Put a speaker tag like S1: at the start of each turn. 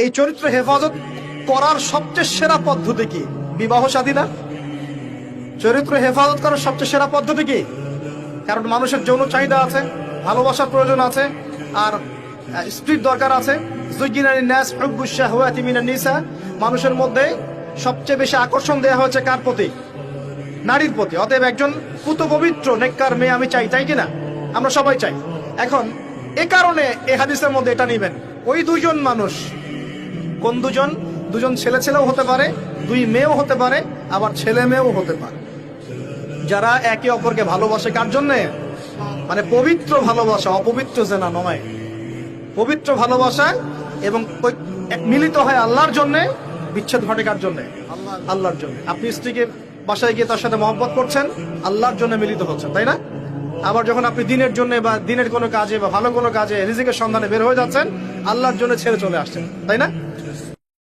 S1: এই চরিত্র হেফাজত করার সবচেয়ে সেরা পদ্ধতি কি? বিবাহ শাদী না? চরিত্র হেফাজত করার সবচেয়ে সেরা পদ্ধতি কি? কারণ মানুষের যৌন চাহিদা আছে, ভালোবাসার প্রয়োজন আছে, আর স্ত্রীর দরকার আছে। মানুষের মধ্যে সবচেয়ে বেশি আকর্ষণ দেওয়া হয়েছে কার প্রতি? নারীর প্রতি। অতএব একজন পুত পবিত্র নেককার মেয়ে আমি চাই, তাই কিনা? আমরা সবাই চাই। এখন এ কারণে এই হাদিসের মধ্যে এটা নিবেন, ওই দুজন মানুষ কোন দুজন? দুজন ছেলে ছেলেও হতে পারে, দুই মেয়েও হতে পারে, আবার ছেলে মেয়েও হতে পারে, যারা একে অপরকে ভালোবাসে। কার জন্যে? মানে পবিত্র ভালোবাসা, অপবিত্র জেনা নয়। পবিত্র ভালোবাসা এবং মিলিত হয় আল্লাহর জন্যে, বিচ্ছেদ ঘটে কার জন্যে? আল্লাহর জন্য। আপনি স্ত্রীকে বাসায় গিয়ে তার সাথে মহব্বত করছেন, আল্লাহর জন্য মিলিত হচ্ছেন, তাই না? আবার যখন আপনি দিনের জন্য বা দিনের কোনো কাজে বা ভালো কোনো কাজে রিজিকের সন্ধানে বের হয়ে যাচ্ছেন, আল্লাহর জন্য ছেড়ে চলে আসছেন, তাই না?